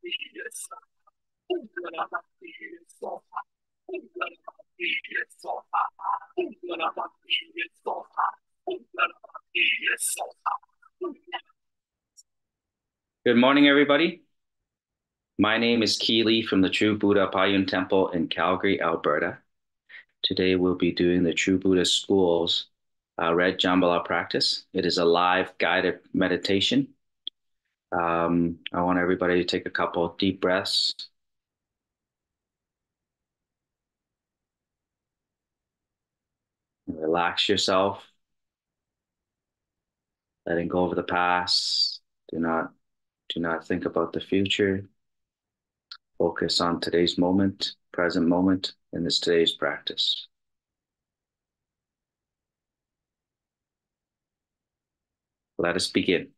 Good morning, everybody. My name is Keely from the True Buddha Payun Temple in Calgary, Alberta. Today we'll be doing the True Buddha School's Red Jambhala practice. It is a live guided meditation. I want everybody to take a couple of deep breaths. Relax yourself, letting go of the past. Do not think about the future. Focus on today's moment, present moment, in this today's practice. Let us begin.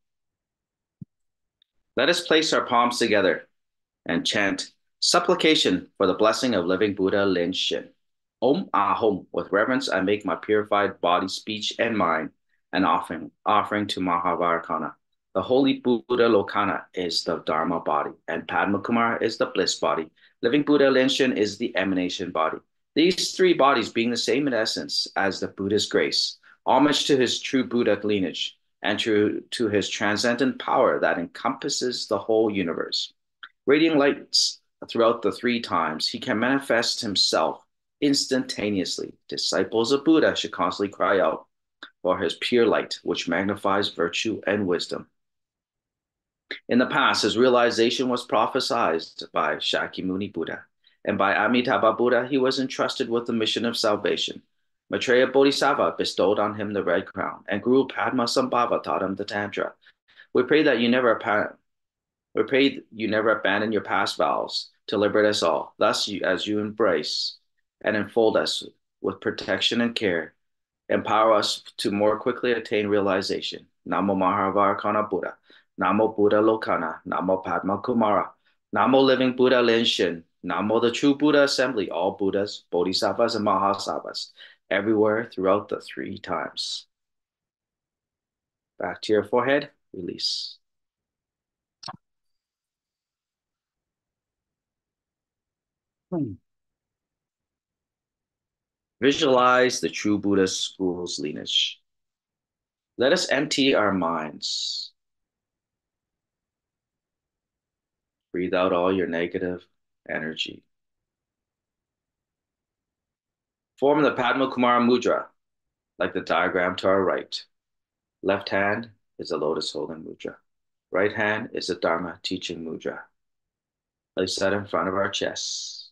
Let us place our palms together and chant supplication for the blessing of living Buddha Lin Shin. Om Ahom. With reverence, I make my purified body, speech, and mind an offering to Mahavarakana. The holy Buddha Lokana is the Dharma body, and Padma Kumara is the bliss body. Living Buddha Lin Shin is the emanation body. These three bodies being the same in essence as the Buddha's grace, homage to his true Buddha lineage, and to his transcendent power that encompasses the whole universe. Radiant lights throughout the three times, he can manifest himself instantaneously. Disciples of Buddha should constantly cry out for his pure light, which magnifies virtue and wisdom. In the past, his realization was prophesied by Shakyamuni Buddha, and by Amitabha Buddha, he was entrusted with the mission of salvation. Maitreya Bodhisattva bestowed on him the red crown, and Guru Padmasambhava taught him the Tantra. We pray that you never abandon your past vows to liberate us all. Thus, as you embrace and enfold us with protection and care, empower us to more quickly attain realization. Namo Mahavarakana Buddha. Namo Buddha Lokana. Namo Padma Kumara. Namo Living Buddha Lin Shin. Namo the True Buddha Assembly, all Buddhas, Bodhisattvas, and Mahasattvas, everywhere throughout the three times. Back to your forehead, release. Visualize the true Buddha school's lineage. Let us empty our minds. Breathe out all your negative energy. Form the Padma Kumara Mudra, like the diagram to our right. Left hand is a lotus holding mudra. Right hand is a Dharma teaching mudra. Place that in front of our chests.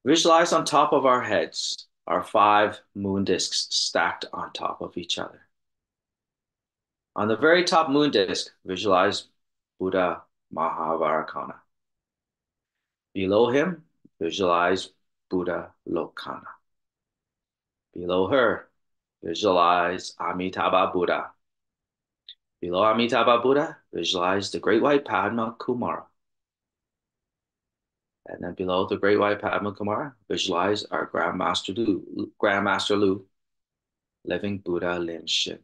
Visualize on top of our heads our 5 moon discs stacked on top of each other. On the very top moon disc, visualize Buddha Mahavarakana. Below him, visualize Buddha Lokana. Below her, visualize Amitabha Buddha. Below Amitabha Buddha, visualize the Great White Padma Kumara. And then below the Great White Padma Kumara, visualize our Grandmaster Lu, living Buddha Lin Shin.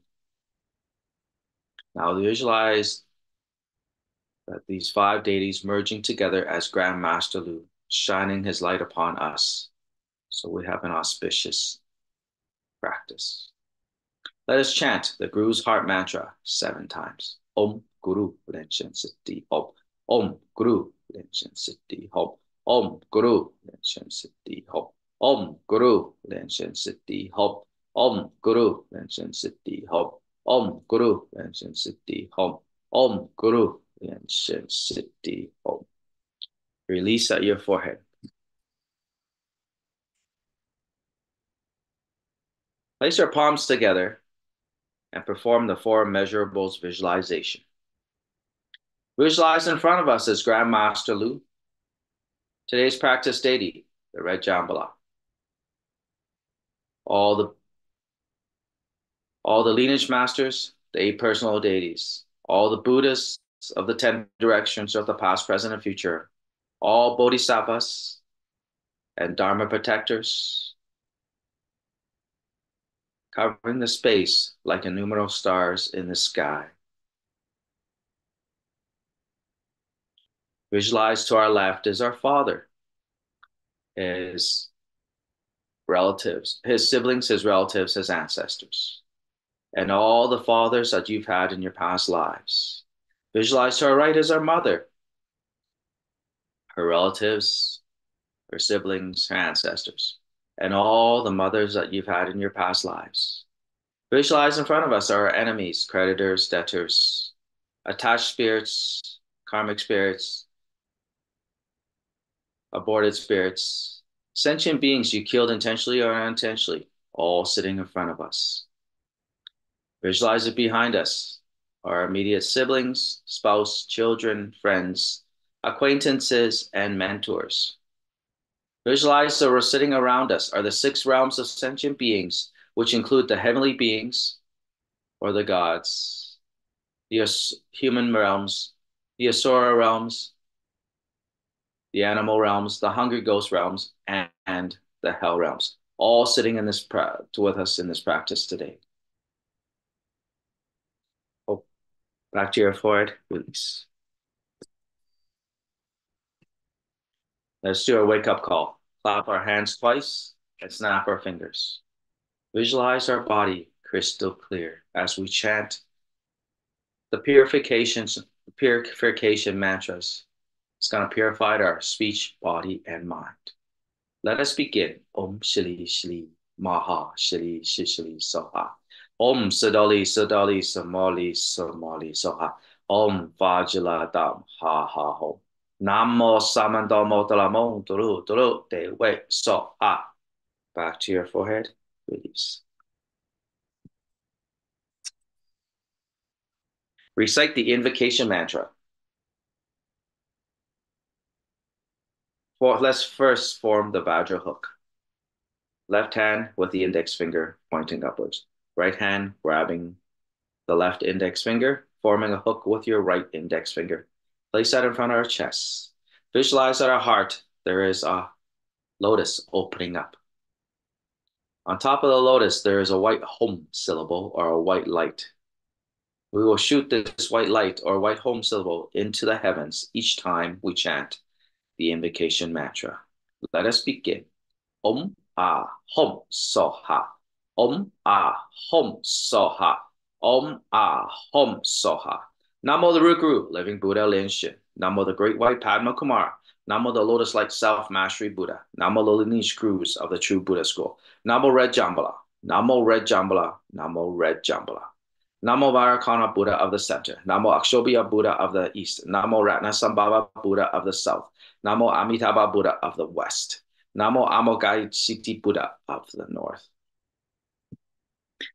Now visualize that these 5 deities merging together as Grandmaster Lu, shining his light upon us. So we have an auspicious practice. Let us chant the Guru's heart mantra 7 times. Om Guru Lin Shin Siddhi Om. Om Guru Lin Shin Siddhi Om. Om Guru Lin Shin Siddhi Om. Om Guru Lin Shin Siddhi Om. Om Guru Lin Shin Siddhi Om. Om Guru Lin Shin Siddhi Om. Om Guru Lin Shin Siddhi Om. Release at your forehead. Place your palms together and perform the 4 measurables visualization. Visualize in front of us as Grandmaster Lu. Today's practice deity, the Red Jambhala. All the lineage masters, the 8 personal deities, all the Buddhas of the 10 directions of the past, present, and future, all bodhisattvas and dharma protectors, covering the space like innumerable stars in the sky. Visualize to our left is our father, his relatives, his siblings, his relatives, his ancestors, and all the fathers that you've had in your past lives. Visualize to our right is our mother, her relatives, her siblings, her ancestors, and all the mothers that you've had in your past lives. Visualize in front of us are our enemies, creditors, debtors, attached spirits, karmic spirits, aborted spirits, sentient beings you killed intentionally or unintentionally, all sitting in front of us. Visualize it behind us, our immediate siblings, spouse, children, friends, acquaintances, and mentors. Visualize that we're sitting around us are the six realms of sentient beings, which include the heavenly beings or the gods, the human realms, the Asura realms, the animal realms, the hungry ghost realms, and the hell realms, all sitting in this with us in this practice today. Oh, back to your forehead, release. Let's do a wake up call. Clap our hands twice and snap our fingers. Visualize our body crystal clear as we chant the purification mantras. It's going to purify our speech, body, and mind. Let us begin. Om Shri Shri Maha Shri Shri Shri Soha. Om Sadali Sadali Samali Samali Soha. Om Vajila Dam Ha Ha Ho. Namo Samandamo Talamo Turu Turu De We Soha. Back to your forehead. Release. Recite the invocation mantra. Let's first form the Vajra hook. Left hand with the index finger pointing upwards. Right hand grabbing the left index finger, forming a hook with your right index finger. Place that in front of our chest. Visualize at our heart there is a lotus opening up. On top of the lotus, there is a white home syllable or a white light. We will shoot this white light or white home syllable into the heavens each time we chant the invocation mantra. Let us begin. Om Ah Hom Soha. Om Ah Hom Soha. Om Ah Hom Soha. Namo the root guru, living Buddha Lin Shin. Namo the great white Padma Kumara. Namo the lotus-like self-mastery Buddha. Namo the lineage gurus of the true Buddha school. Namo Red Jambhala. Namo Red Jambhala. Namo Red Jambhala. Namo Vairocana Buddha of the center. Namo Akshobhya Buddha of the east. Namo Ratnasambhava Buddha of the south. Namo Amitabha Buddha of the west. Namo Amogai Buddha of the north.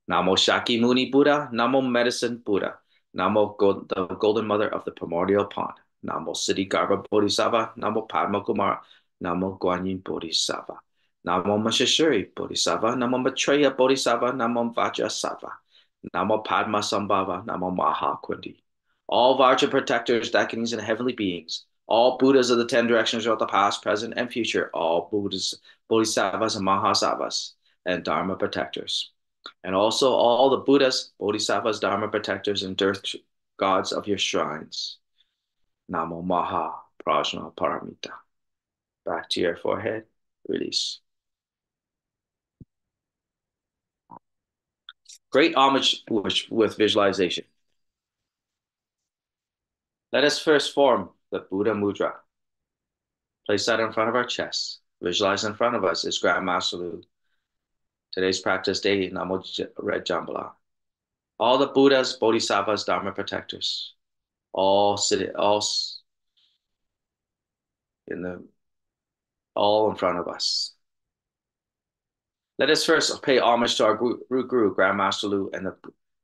Namo Shakyamuni Buddha. Namo Medicine Buddha. Namo the Golden Mother of the Primordial Pond. Namo Siddhigarbha Bodhisattva. Namo Padma Kumara. Namo Guanyin Bodhisattva. Namo Mashashuri Bodhisattva. Namo Maitreya Bodhisattva. Namo Vajrasattva. Namo Padma Sambhava. Namo Maha Kundi. All Vajra protectors, Dakinis, and heavenly beings, all Buddhas of the 10 directions of the past, present, and future, all Buddhas, Bodhisattvas, and Mahasattvas, and Dharma protectors. And also all the Buddhas, Bodhisattvas, Dharma protectors, and earth gods of your shrines. Namo Maha Prajna Paramita. Back to your forehead. Release. Great homage with visualization. Let us first form the Buddha Mudra. Place that in front of our chest. Visualize in front of us is Grandmaster Lu. Today's practice day, Namo Red Jambhala. All the Buddhas, Bodhisattvas, Dharma protectors, all in front of us. Let us first pay homage to our root guru, Grandmaster Lu,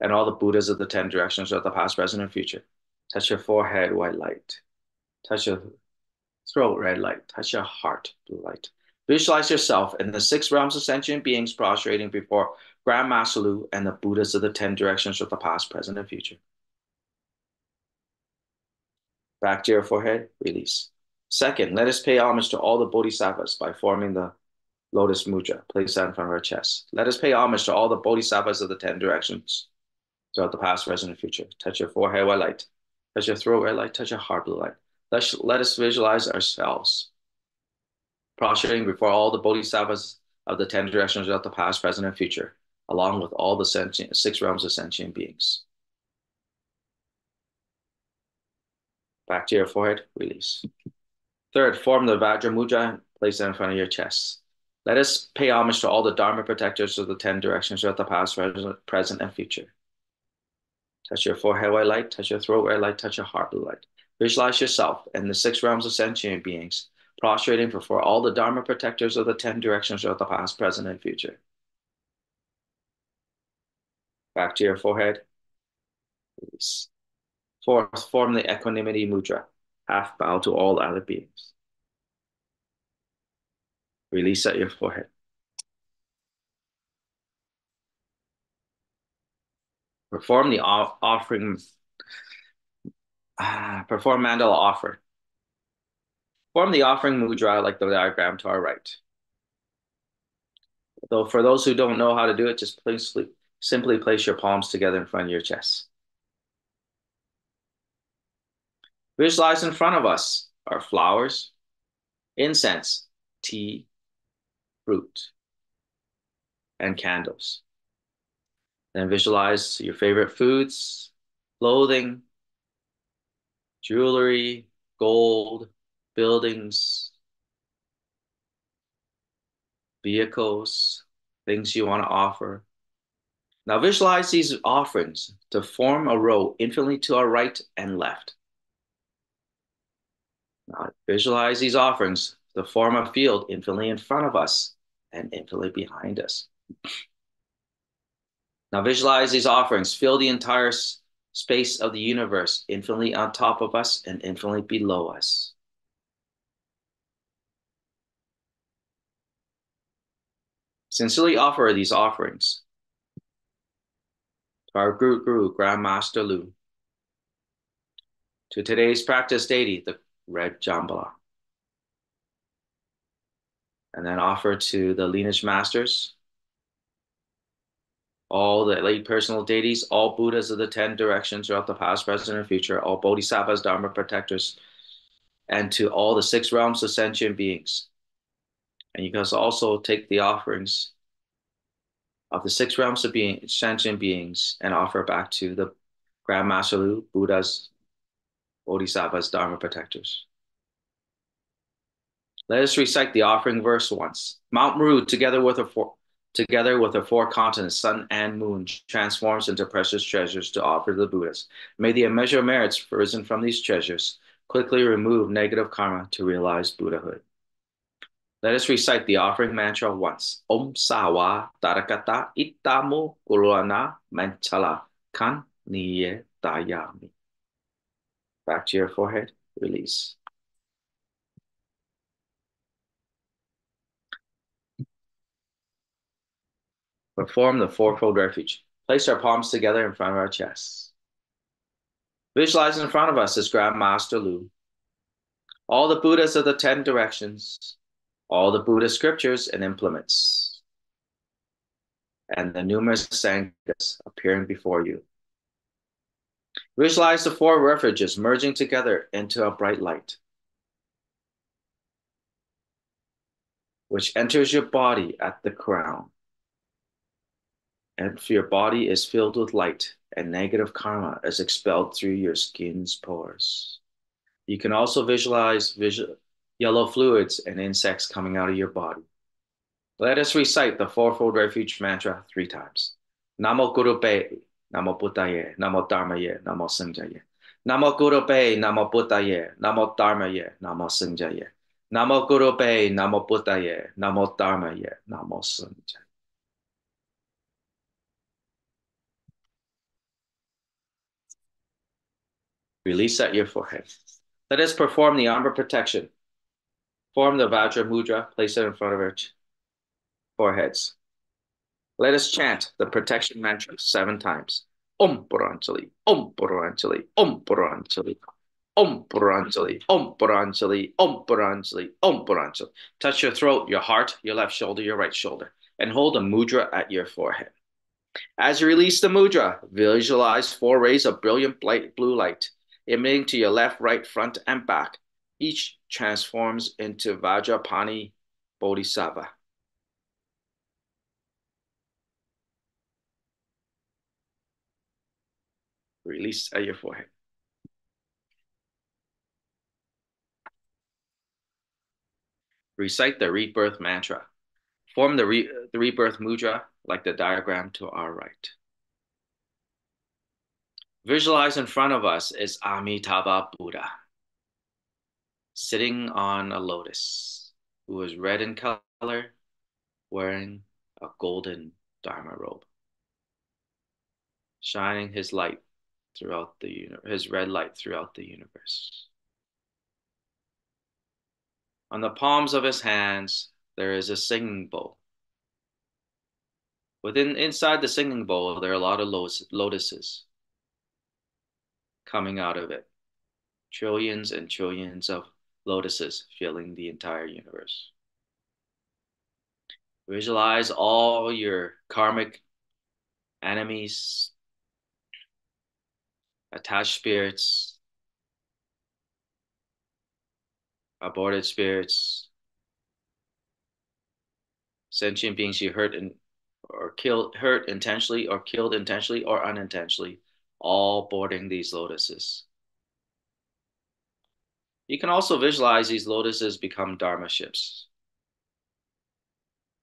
and all the Buddhas of the 10 directions of the past, present, and future. Touch your forehead, white light. Touch your throat, red light. Touch your heart, blue light. Visualize yourself in the 6 realms of sentient beings prostrating before Grandmaster Lu and the Buddhas of the 10 directions of the past, present, and future. Back to your forehead, release. Second, let us pay homage to all the Bodhisattvas by forming the Lotus Mudra. Place that in front of our chest. Let us pay homage to all the Bodhisattvas of the 10 directions throughout the past, present, and future. Touch your forehead, white light. Touch your throat, red light. Touch your heart, blue light. Let us visualize ourselves prostrating before all the bodhisattvas of the 10 directions of the past, present, and future, along with all the six realms of sentient beings. Back to your forehead, release. Third, form the Vajra Mudra, place it in front of your chest. Let us pay homage to all the Dharma protectors of the 10 directions of the past, present, and future. Touch your forehead white light, touch your throat white light, touch your heart blue light. Visualize yourself and the six realms of sentient beings, prostrating before all the Dharma protectors of the 10 directions of the past, present, and future. Back to your forehead, release. Fourth, form the equanimity mudra, half bow to all other beings. Release at your forehead. Perform the offering, perform mandala offer. Form the offering mudra like the diagram to our right. Though for those who don't know how to do it, just simply place your palms together in front of your chest. Visualize in front of us are flowers, incense, tea, fruit, and candles. Then visualize your favorite foods, clothing, jewelry, gold, buildings, vehicles, things you want to offer. Now visualize these offerings to form a row infinitely to our right and left. Now visualize these offerings to form a field infinitely in front of us and infinitely behind us. Now visualize these offerings fill the entire space of the universe, infinitely on top of us and infinitely below us. Sincerely offer these offerings to our Guru, Grand Master Lu, to today's practice deity, the red Jambhala, and then offer to the lineage masters, all the late personal deities, all Buddhas of the 10 directions throughout the past, present, and future, all bodhisattvas, dharma protectors, and to all the six realms of sentient beings. And you can also take the offerings of the six realms of sentient beings and offer back to the Grand Master Lu, Buddhas, bodhisattvas, dharma protectors. Let us recite the offering verse once. Mount Meru, together with the four continents, sun and moon, transforms into precious treasures to offer to the Buddhas. May the immeasurable merits risen from these treasures quickly remove negative karma to realize Buddhahood. Let us recite the offering mantra once. Om Sawa Tarakata Itamo Kuruana Manchala Kan Niye Dayami. Back to your forehead, release. Perform the fourfold refuge. Place our palms together in front of our chests. Visualize in front of us is Grand Master Lu, all the Buddhas of the 10 directions, all the Buddha scriptures and implements, and the numerous sanghas appearing before you. Visualize the four refuges merging together into a bright light, which enters your body at the crown. And your body is filled with light, and negative karma is expelled through your skin's pores. You can also visualize yellow fluids and insects coming out of your body. Let us recite the fourfold refuge mantra 3 times. Namo Guru Pe, Namo Buddhaye, Namo Dharmaye, Namo Sanghaye. Namo Guru Pe, Namo Buddhaye, Namo Dharmaye, Namo Sanghaye. Namo Guru Pe, Namo Buddhaye, Namo Dharmaye, Namo Sanghaye. Release at your forehead. Let us perform the Ambra protection. Form the Vajra Mudra, place it in front of our foreheads. Let us chant the protection mantra 7 times. Om Puranjali, Om Puranjali, Om Puranjali, Om Puranjali, Om Puranjali, Om Puranjali, Om Puranjali. Touch your throat, your heart, your left shoulder, your right shoulder, and hold a mudra at your forehead. As you release the mudra, visualize 4 rays of brilliant blue light emitting to your left, right, front, and back, Each transforms into Vajrapani Bodhisattva. Release at your forehead. Recite the rebirth mantra. Form the rebirth mudra like the diagram to our right. Visualize in front of us is Amitabha Buddha, sitting on a lotus, who is red in color, wearing a golden Dharma robe, shining his light throughout the universe, his red light throughout the universe. On the palms of his hands, there is a singing bowl. Inside the singing bowl, there are a lot of lotuses coming out of it. Trillions and trillions of lotuses filling the entire universe. Visualize all your karmic enemies, attached spirits, aborted spirits, sentient beings you hurt intentionally or killed intentionally or unintentionally, all boarding these lotuses. You can also visualize these lotuses become Dharma ships.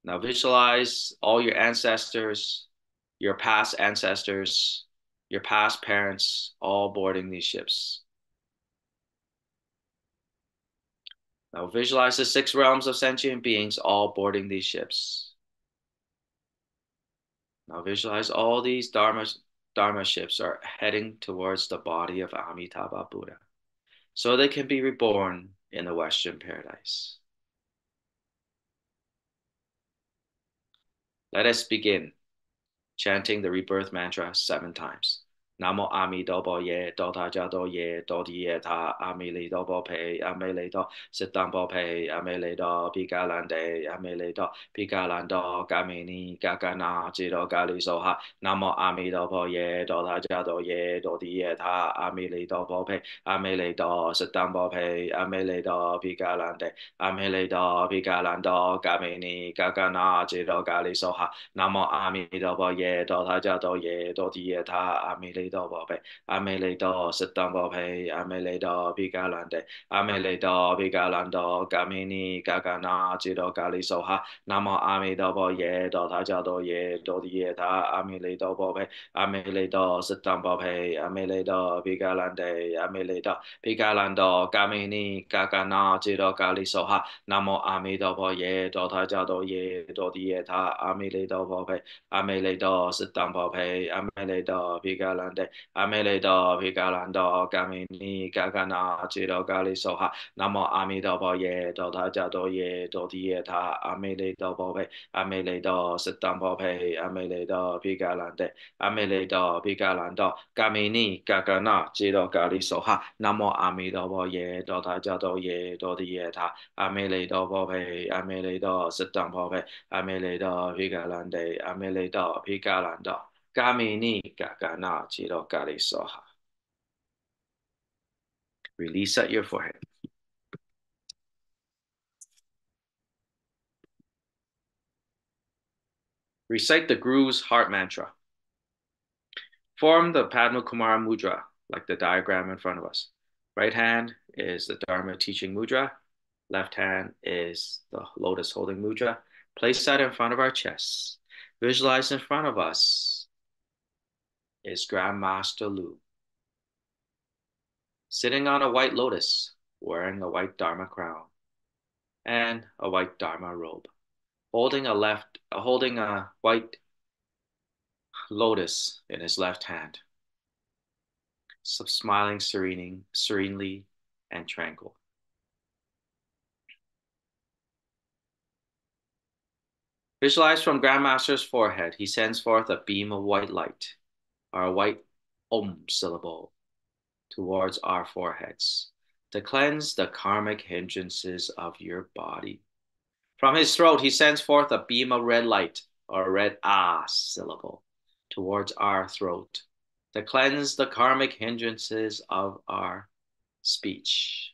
Now visualize all your ancestors, your past ancestors, your past parents, all boarding these ships. Now visualize the six realms of sentient beings all boarding these ships. Now visualize all these Dharma ships are heading towards the body of Amitabha Buddha, so they can be reborn in the Western paradise. Let us begin chanting the rebirth mantra 7 times. Namo Ami Dobo Ye, Dota Jado Ye, Dodi Ye Ta, Amili Dobo Pe, Amele Do, Sitambo Pe, Amele Do, Pigalande, Amele Do, Pigalando, Gamini, Gagana, Jiro Gali Soha, Namo Ami Dobo Ye, Dota Jado Ye, Dodi Ye Ta, Amili Dobo Pe, Amele Do, Sitambo Pe, Amele Do, Pigalande, Amele Do, Pigalando, Gamini, Gagana, Jiro Gali Soha, Namo Ami Dobo Ye, Dota Jado Ye, Dodi Ye Ta, Amili do bo pe, amele do sitam bo pe, amele do bigalande, amele do bigalando, gamini gagana jiro gali soha, namo ami do bo ye, do ta ja do ye, do di ye ta, amele do bo pe, amele do sitam bo pe, amele do bigalande, amele do bigalando, gamini gagana jiro gali soha, namo ami do bo ye, do ta ja do ye, do di ye ta, amele do bo pe, amele do sitam bo pe, amele do bigalande, amele do vigalando gamini gagana jiro gali soha, namo ami do bo ye, do ta ja do ye, do di ye ta, amele do bo pe, amele do sitam bo pe, amele do vigalande, amele do vigalando gamini gagana jiro gali soha, namo ami do bo ye, do ta ja do ye, do di ye ta, amele do bo pe, amele do sitam bo pe, amele do vigalande, amele do vigalando Gamini gagana jiro gari soha. Release at your forehead. Recite the Guru's heart mantra. Form the Padma Kumara mudra, like the diagram in front of us. Right hand is the Dharma teaching mudra. Left hand is the lotus holding mudra. Place that in front of our chest. Visualize in front of us is Grandmaster Lu, sitting on a white lotus, wearing a white Dharma crown and a white Dharma robe, holding a white lotus in his left hand, smiling serenely and tranquil. Visualize from Grandmaster's forehead, he sends forth a beam of white light, or a white Om syllable, towards our foreheads to cleanse the karmic hindrances of your body. From his throat, he sends forth a beam of red light, or a red Ah syllable, towards our throat to cleanse the karmic hindrances of our speech.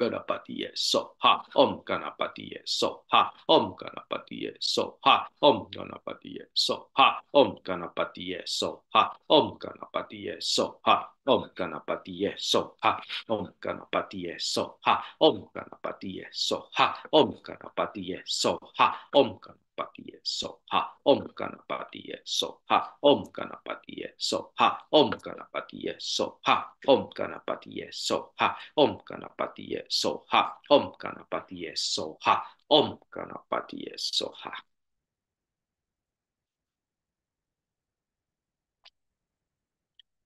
Ganapati Soha, Om Ganapati Soha, Om Ganapati Soha, Om Ganapati Soha, Om Ganapati Soha, Om Ganapati Soha, Om Ganapati Soha, Om Ganapati Soha, Om Ganapati Soha, Om Ganapati Soha, Om Ganapati Soha, Om Ganapati Soha, Om Ganapati Soha, Om Ganapati Soha, Om Ganapati Soha, Om Ganapati Soha, Om Ganapati Soha, Om Ganapati Soha.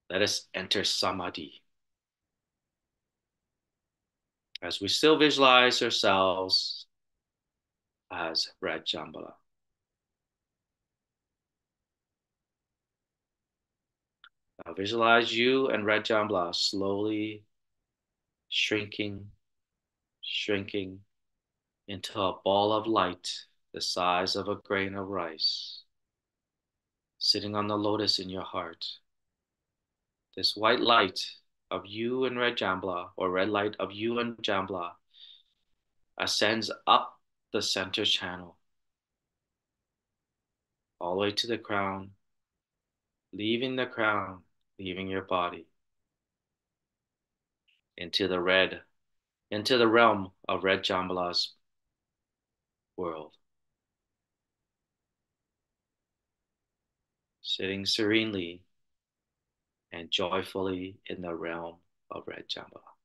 Let us enter Samadhi as we still visualize ourselves as Red Jambala. Now visualize you and Red Jambala slowly shrinking, shrinking into a ball of light the size of a grain of rice, sitting on the lotus in your heart. This white light of you and Red Jambala, or red light of you and Jambala, ascends up the center channel, all the way to the crown, leaving the crown, leaving your body, into the red, into the realm of Red Jambala's world, sitting serenely and joyfully in the realm of Red Jambala.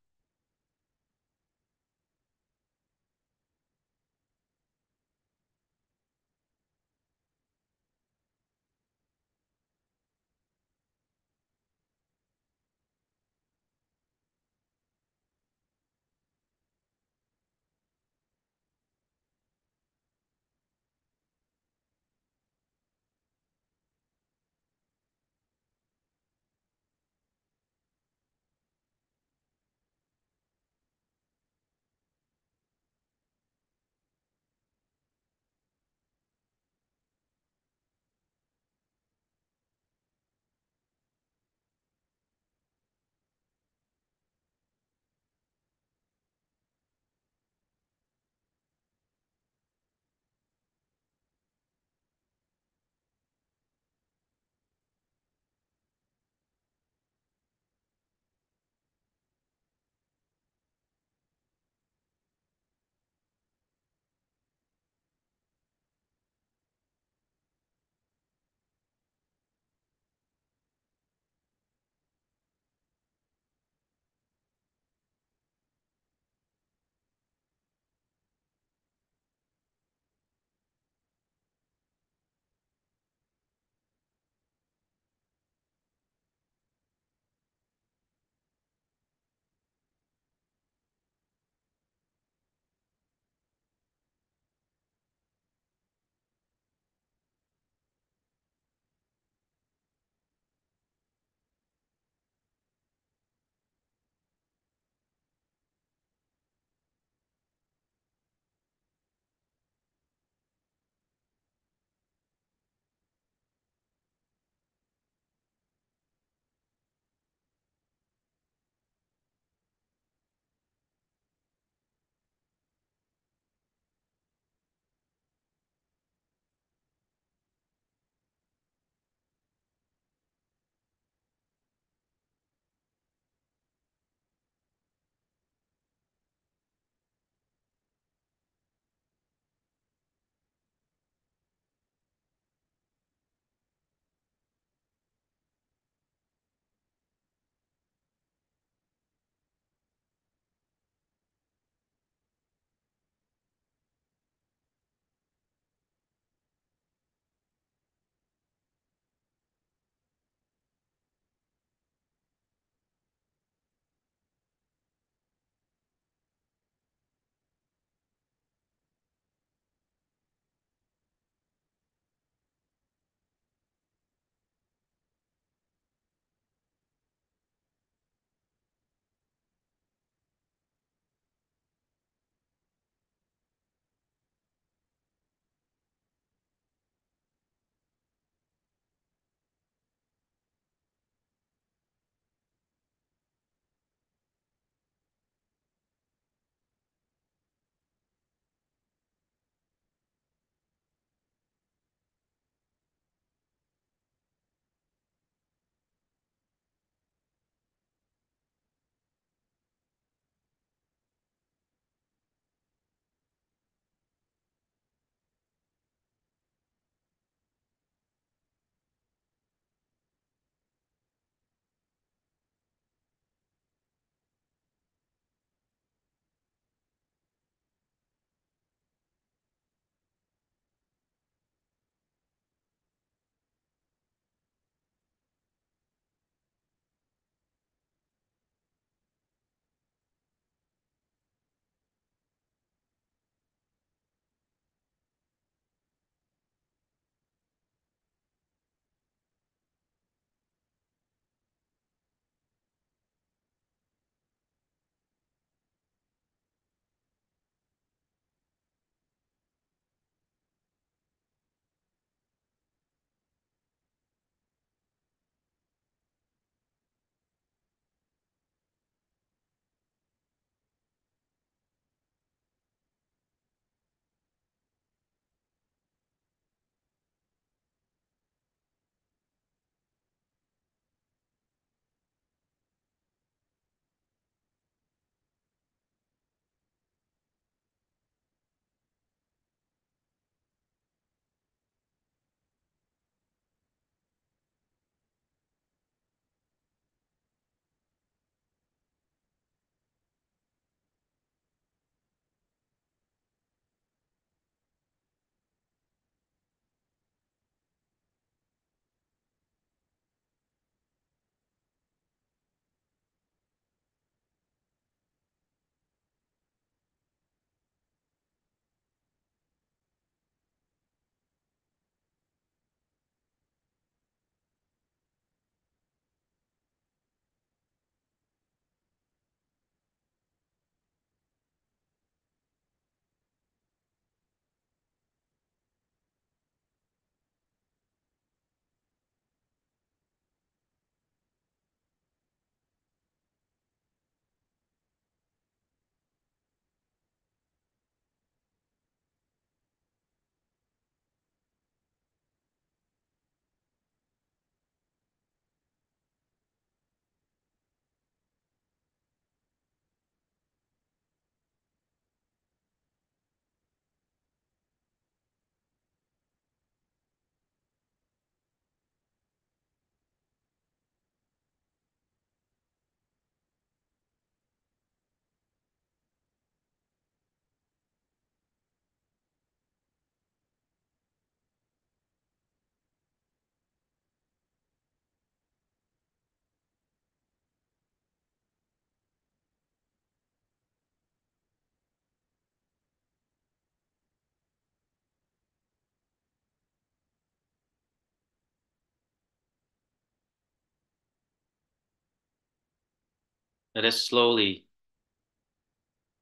Let us slowly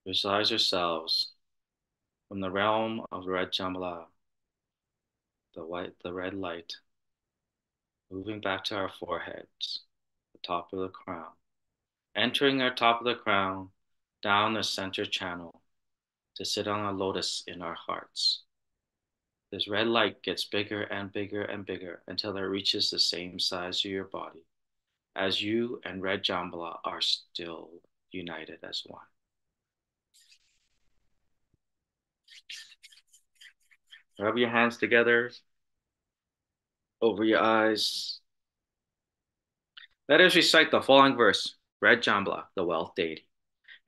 visualize ourselves from the realm of the red Jambhala, the red light, moving back to our foreheads, the top of the crown, entering our top of the crown, down the center channel to sit on a lotus in our hearts. This red light gets bigger and bigger and bigger until it reaches the same size of your body, as you and red Jambhala are still united as one. Rub your hands together over your eyes. Let us recite the following verse. Red Jambhala, the wealth deity,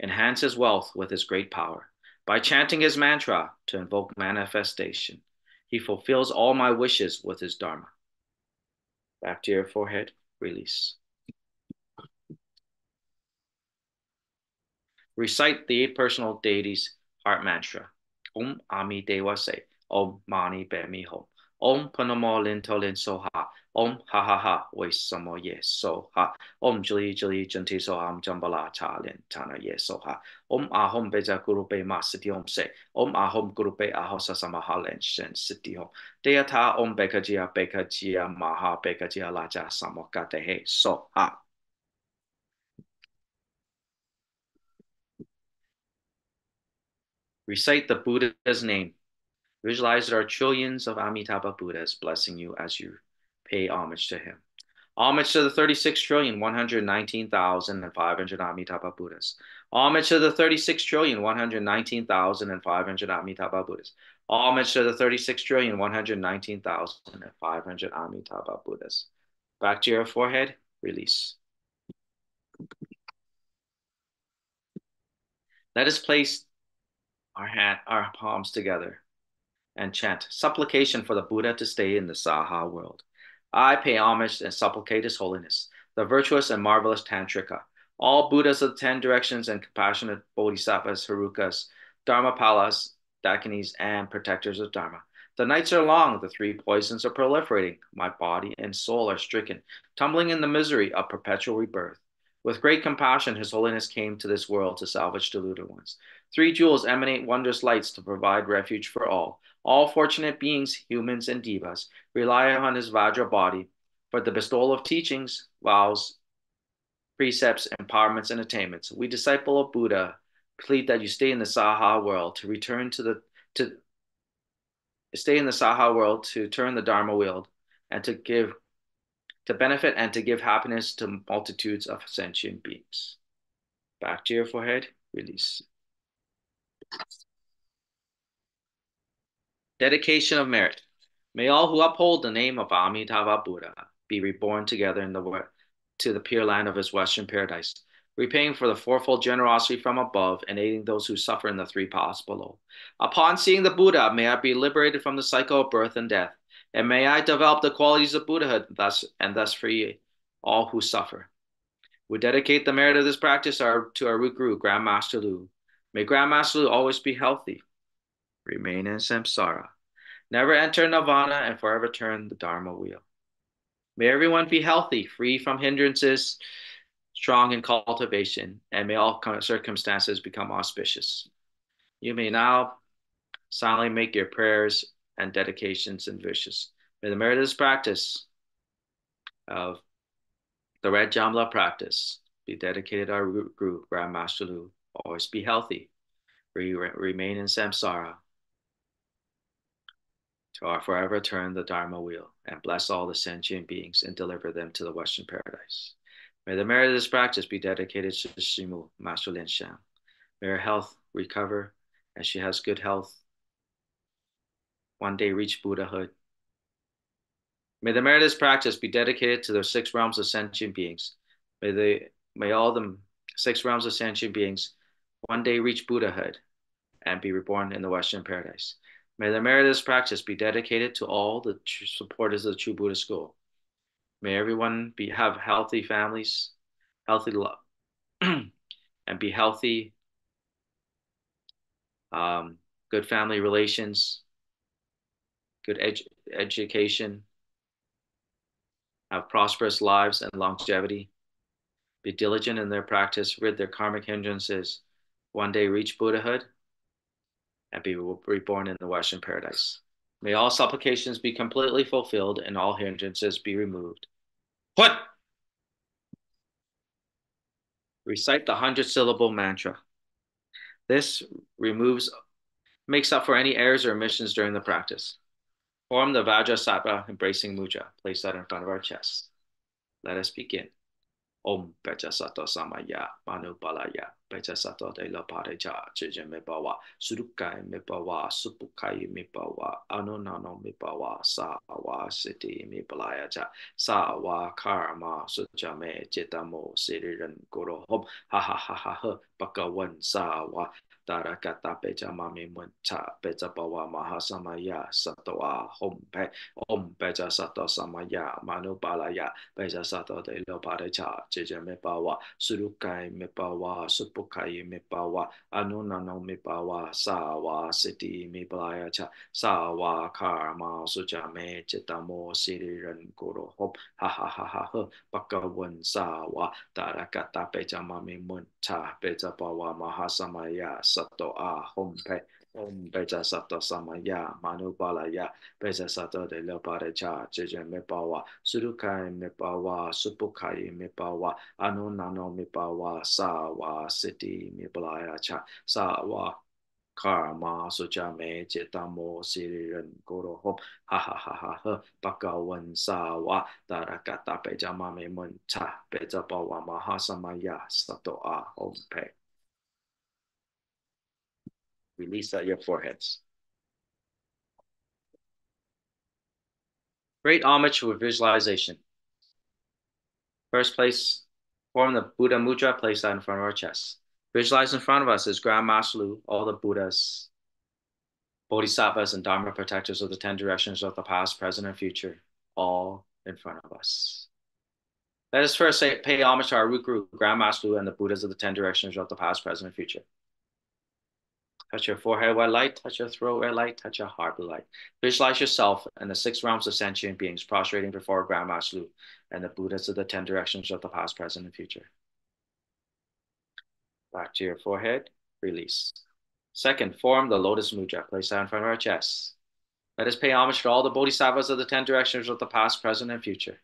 enhance his wealth with his great power. By chanting his mantra to invoke manifestation, he fulfills all my wishes with his dharma. Back to your forehead, release. Recite the eight personal deities' heart mantra. Om Ami Deva Se. Om Mani Bemi Ho. Om Panamo Lintolin Soha. Om Ha Ha Ha Wei Samo Ye Soha. Om Jali Jali Janti Soham Jambala Chalin Tana Ye Soha. Om Ahom Beja Guru Be Ma Siti Om Se. Om Ahom Guru Be Ahosa Samahalen Shen Siti Hom. Deata Om Beka Jia Maha Beka Jia Laja Samokate He Soha. Recite the Buddha's name. Visualize there are trillions of Amitabha Buddhas blessing you as you pay homage to him. Homage to the 36,119,500 Amitabha Buddhas. Homage to the 36,119,500 Amitabha Buddhas. Homage to the 36,119,500 Amitabha Buddhas. Back to your forehead, release. Let us place our palms together and chant supplication for the Buddha to stay in the Saha world. I pay homage and supplicate His Holiness, the virtuous and marvelous Tantrika, all Buddhas of the 10 directions and compassionate Bodhisattvas, Harukas, Dharmapalas, Dakinis, and protectors of Dharma. The nights are long, the three poisons are proliferating. My body and soul are stricken, tumbling in the misery of perpetual rebirth. With great compassion, His Holiness came to this world to salvage deluded ones. Three jewels emanate wondrous lights to provide refuge for all. All fortunate beings, humans and devas, rely on his Vajra body for the bestowal of teachings, vows, precepts, empowerments, and attainments. We, disciple of Buddha, plead that you stay in the Saha world to return to stay in the Saha world to turn the Dharma wheel and to benefit and to give happiness to multitudes of sentient beings. Back to your forehead, release. Dedication of merit. May all who uphold the name of Amitabha Buddha be reborn together in to the pure land of his western paradise, repaying for the fourfold generosity from above and aiding those who suffer in the three paths below. Upon seeing the Buddha, may I be liberated from the cycle of birth and death, and may I develop the qualities of Buddhahood thus free all who suffer. We dedicate the merit of this practice to our root guru, Grandmaster Lu. May Grandmaster Lu always be healthy, remain in samsara, never enter nirvana, and forever turn the Dharma wheel. May everyone be healthy, free from hindrances, strong in cultivation, and may all circumstances become auspicious. You may now silently make your prayers and dedications and wishes. May the merit of this practice of the Red Jambhala practice be dedicated to our guru, Grandmaster Lu. Always be healthy, remain in samsara, to our forever turn the Dharma wheel and bless all the sentient beings and deliver them to the Western paradise. May the merit of this practice be dedicated to Shimu, Master Lin Shan. May her health recover and she has good health. One day reach Buddhahood. May the merit of this practice be dedicated to the six realms of sentient beings. May all the six realms of sentient beings one day reach Buddhahood and be reborn in the Western paradise. May the merit of this practice be dedicated to all the supporters of the true Buddhist school. May everyone have healthy families, healthy love, and be healthy, good family relations, good education, have prosperous lives and longevity. Be diligent in their practice, rid their karmic hindrances, one day reach Buddhahood, and be reborn in the Western paradise. May all supplications be completely fulfilled and all hindrances be removed. What? Recite the 100-syllable mantra. This removes, makes up for any errors or omissions during the practice. Form the Vajrasattva embracing mudra. Place that in front of our chest. Let us begin. Om Pecha Sato Samaya Manu Balaya Pecha Sato de la Pareja Chija Mipawa Surukai Mipawa Supukai Mipawa Anunano Mipawa Sawa City Mipalaya Sawa Karma Sujame Jitamo Siriran Guru Hom Ha Ha Ha Ha Ha Bakawan Sawa Tarakata Pecha Mami Muncha Pecha Bawa Mahasamaya Satoa Hom Pe Om Pecha Sato Samaya Manu Balaya Pecha Sato de lo Parecha Jeje Mepawa Surukai Mepawa Supukai Mepawa Anunano Mepawa Sawa Siti Mipalaya Cha Sawa Karma Sujame Chitamo Siriran Guru Hop Ha Ha Ha Ha Ha Bakawan Sawa Tarakata Pecha Mami Muncha Pecha Bawa Mahasamaya Sato A Hom Pe Om Pecha Sato Samaya Manu Balaya Pecha Sato de lo Parecha Jeje Mepawa Surukai Mepawa Supukai Mepawa Anunano Mepawa Sawa Siti Mipalaya Cha Sawa Karma Sujame Chitamo Siriran Guru Hom Ha Ha Ha Ha Ha Bakawan Sawa Tarakata Pejamame Munta Pejabawa Mahasamaya Sato A Hom Pe. Release at your foreheads. Great homage with visualization. First place, form the Buddha Mudra, place that in front of our chest. Visualize in front of us as Grand Master Lu, all the Buddhas, Bodhisattvas, and Dharma protectors of the 10 directions of the past, present, and future, all in front of us. Let us first pay homage to our root guru, Grand Master Lu, and the Buddhas of the 10 directions of the past, present, and future. Touch your forehead with light, touch your throat with light, touch your heart with light. Visualize yourself and the 6 realms of sentient beings prostrating before Grand Master Lu and the Buddhas of the 10 directions of the past, present, and future. Back to your forehead, release. Second, form the Lotus Mudra. Place that in front of our chest. Let us pay homage to all the Bodhisattvas of the 10 directions of the past, present, and future.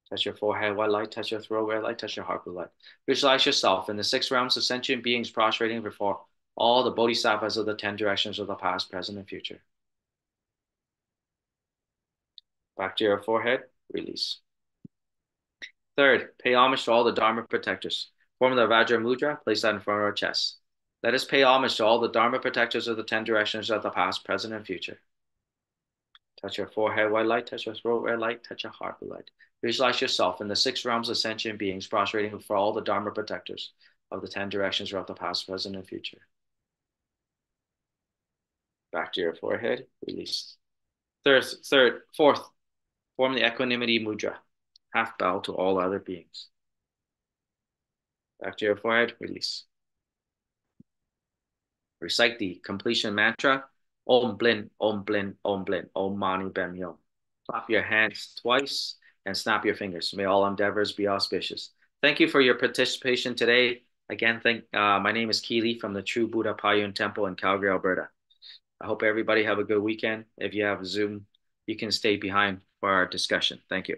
Touch your forehead with light, touch your throat with light, touch your heart with light. Visualize yourself in the 6 realms of sentient beings prostrating before all the Bodhisattvas of the 10 directions of the past, present, and future. Back to your forehead, release. Third, pay homage to all the Dharma protectors. Form the Vajra Mudra, place that in front of our chest. Let us pay homage to all the Dharma protectors of the 10 directions of the past, present, and future. Touch your forehead with light, touch your throat with light, touch your heart with light. Visualize yourself in the 6 realms of sentient beings prostrating before all the Dharma protectors of the 10 directions of the past, present, and future. Back to your forehead, release. Fourth, form the Equanimity Mudra. Half bow to all other beings. Back to your forehead, release. Recite the completion mantra. Om Blin, Om Blin, Om Blin, Om Mani Bem Yom. Clap your hands twice and snap your fingers. May all endeavors be auspicious. Thank you for your participation today. Again, my name is Keely from the True Buddha Payun Temple in Calgary, Alberta. I hope everybody have a good weekend. If you have Zoom, you can stay behind for our discussion. Thank you.